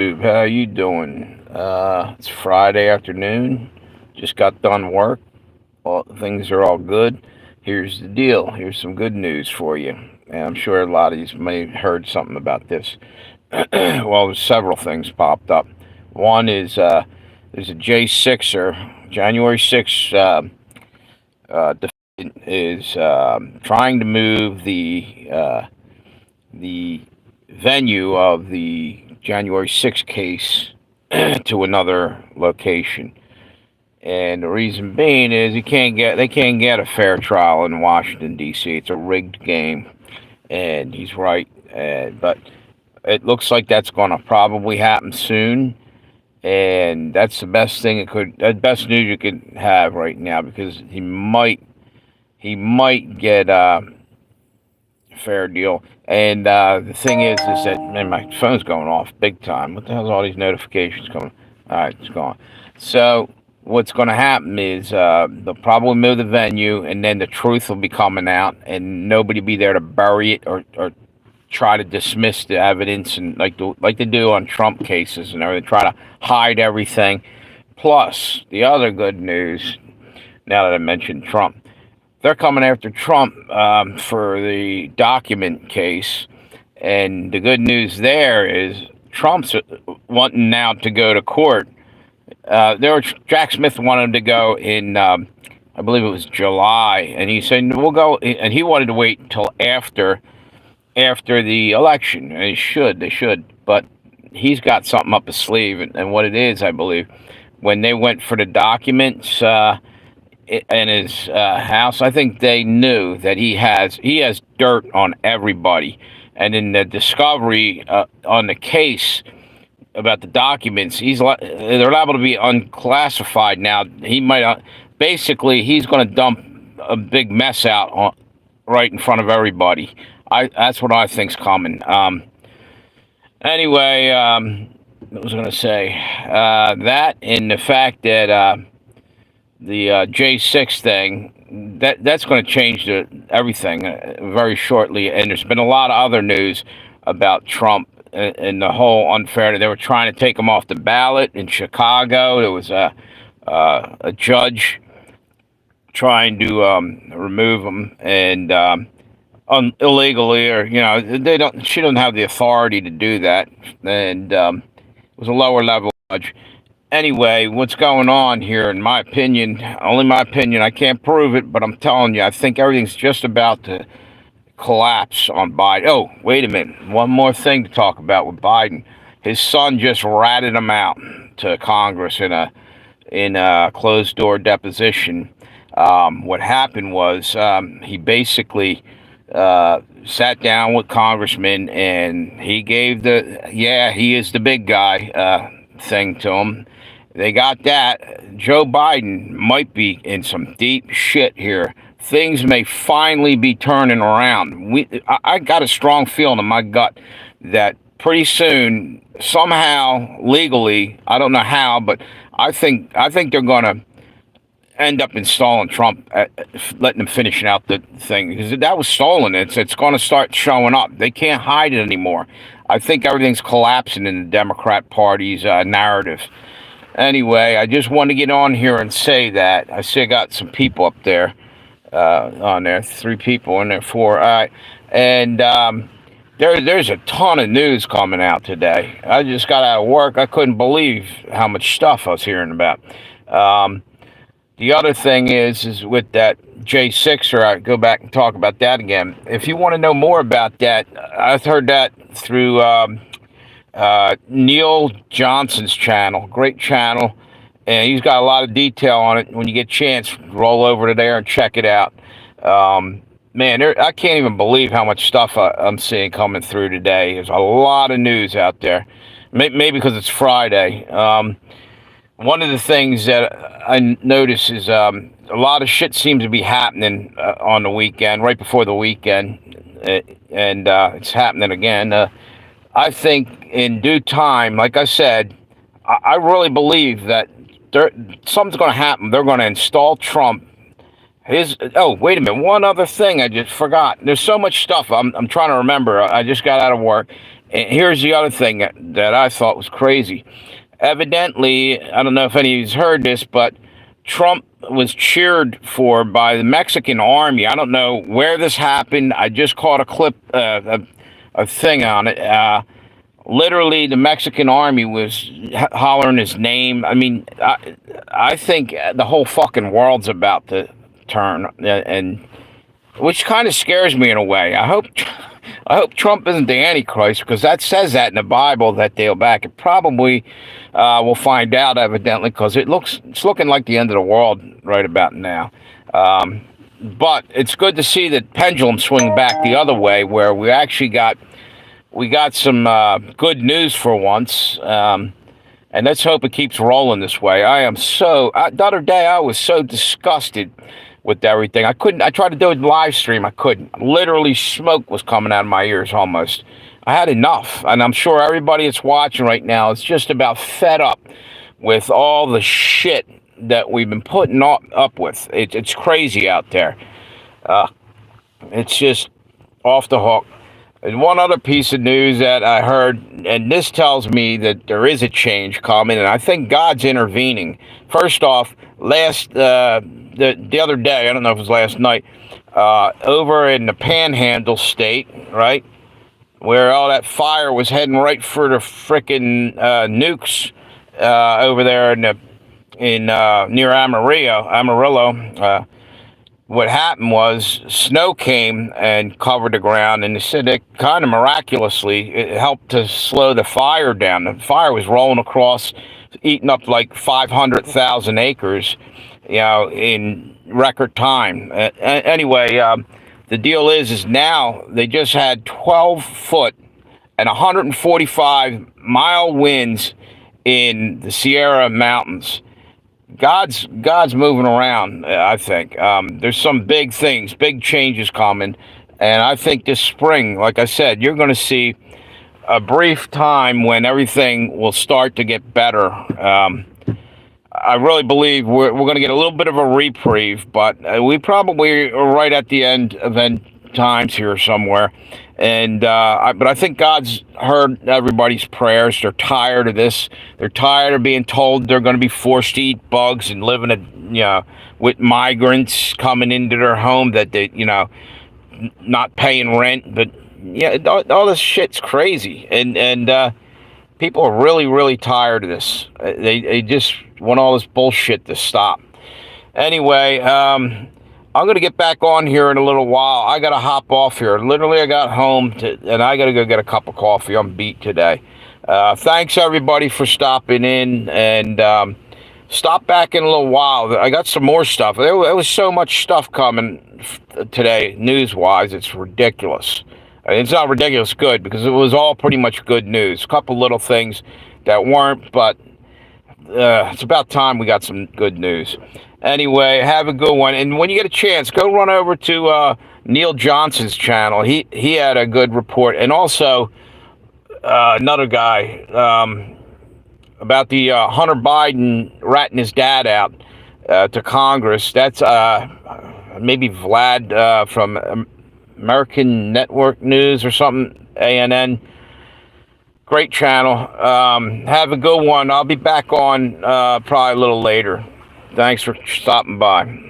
How you doing? It's Friday afternoon. Just got done work. Things are all good. Here's the deal. Here's some good news for you. And I'm sure a lot of you may have heard something about this. Well, there's several things popped up. One is there's a J6er, January 6th, defendant is trying to move the venue of the January 6th case to another location. And the reason being is they can't get a fair trial in Washington D.C. It's a rigged game, and he's right. But it looks like that's going to probably happen soon, and that's the best thing the best news you could have right now because he might get a fair deal. And the thing is that man, my phone's going off big time. What the hell's all these notifications coming? All right, it's gone. So what's going to happen is they'll probably move the venue, and then the truth will be coming out, and nobody be there to bury it or try to dismiss the evidence, and like they do on Trump cases and everything, try to hide everything. Plus, the other good news, now that I mentioned Trump, they're coming after Trump for the document case. And the good news there is Trump's wanting now to go to court. Jack Smith wanted him to go in, I believe it was July, and he said we'll go. And he wanted to wait until after the election. And they should, but he's got something up his sleeve, and what it is, I believe, when they went for the documents in his house, I think they knew that he has dirt on everybody, and in the discovery on the case about the documents, they're liable to be unclassified now. He might basically he's going to dump a big mess out right in front of everybody. That's what I think's coming. Anyway, what was I going to say? That and the fact that the J6 thing that's going to change everything very shortly. And there's been a lot of other news about Trump and the whole unfairness. They were trying to take him off the ballot in Chicago. There was a judge trying to remove him and illegally, or they don't. She doesn't have the authority to do that, and it was a lower level judge. Anyway, what's going on here, in my opinion, only my opinion, I can't prove it, but I'm telling you, I think everything's just about to collapse on Biden. Oh, wait a minute. One more thing to talk about with Biden. His son just ratted him out to Congress in a closed door deposition. What happened was he basically sat down with congressmen and he gave he is the big guy thing to him. They got that. Joe Biden might be in some deep shit here. Things may finally be turning around. I got a strong feeling in my gut that pretty soon, somehow, legally, I don't know how, but I think they're going to end up installing Trump, letting him finish out the thing because that was stolen. It's going to start showing up. They can't hide it anymore. I think everything's collapsing in the Democrat Party's narrative. Anyway, I just want to get on here and say that I see I got some people up there on there, 3 people in there, 4. All right, and there's a ton of news coming out today. I just got out of work. I couldn't believe how much stuff I was hearing about. The other thing is with that J6er, I go back and talk about that again. If you want to know more about that, I've heard that through Neil Johnson's channel, great channel, and he's got a lot of detail on it. When you get a chance, roll over to there and check it out. Man, I can't even believe how much stuff I'm seeing coming through today. There's a lot of news out there, maybe because it's Friday. One of the things that I notice is a lot of shit seems to be happening on the weekend, right before the weekend, and it's happening again. I think in due time, like I said, I really believe that something's going to happen. They're going to install Trump. Wait a minute. One other thing I just forgot. There's so much stuff I'm trying to remember. I just got out of work. And here's the other thing that I thought was crazy. Evidently, I don't know if any of you's heard this, but Trump was cheered for by the Mexican army. I don't know where this happened. I just caught a clip, a thing on it. Literally, the Mexican army was hollering his name. I mean, I think the whole fucking world's about to turn, and which kind of scares me in a way. I hope Trump isn't the Antichrist, because that says that in the Bible that they'll back it. Probably we'll find out, evidently, because it's looking like the end of the world right about now. But it's good to see that pendulum swing back the other way, where we got some good news for once. And let's hope it keeps rolling this way. The other day I was so disgusted with everything. I tried to do a live stream. I couldn't. Literally smoke was coming out of my ears almost. I had enough. And I'm sure everybody that's watching right now is just about fed up with all the shit that we've been putting up with. It's crazy out there. It's just off the hook. And one other piece of news that I heard, and this tells me that there is a change coming, and I think God's intervening. First off, the other day, I don't know if it was last night, over in the Panhandle state, right, where all that fire was heading right for the frickin' nukes over there near Amarillo. What happened was snow came and covered the ground, and they said that kind of miraculously it helped to slow the fire down. The fire was rolling across, eating up like 500,000 acres, in record time. Anyway, the deal is now they just had 12-foot and 145-mile winds in the Sierra Mountains. God's moving around, I think. There's some big things, big changes coming. And I think this spring, like I said, you're going to see a brief time when everything will start to get better. I really believe we're going to get a little bit of a reprieve, but we probably are right at the end of end times here somewhere. And but I think God's heard everybody's prayers. They're tired of this. They're tired of being told they're going to be forced to eat bugs and living with migrants coming into their home that they not paying rent. But all this shit's crazy, and people are really, really tired of this. They just want all this bullshit to stop. Anyway, I'm going to get back on here in a little while. I got to hop off here. Literally, I got home and I got to go get a cup of coffee. I'm beat today. Thanks, everybody, for stopping in. And stop back in a little while. I got some more stuff. There was so much stuff coming today, news-wise. It's ridiculous. It's not ridiculous good, because it was all pretty much good news. A couple little things that weren't, but it's about time we got some good news. Anyway, have a good one. And when you get a chance, go run over to Neil Johnson's channel. He had a good report. And also another guy about the Hunter Biden ratting his dad out to Congress. That's maybe Vlad from American Network News or something, ANN. Great channel. Have a good one. I'll be back on probably a little later. Thanks for stopping by.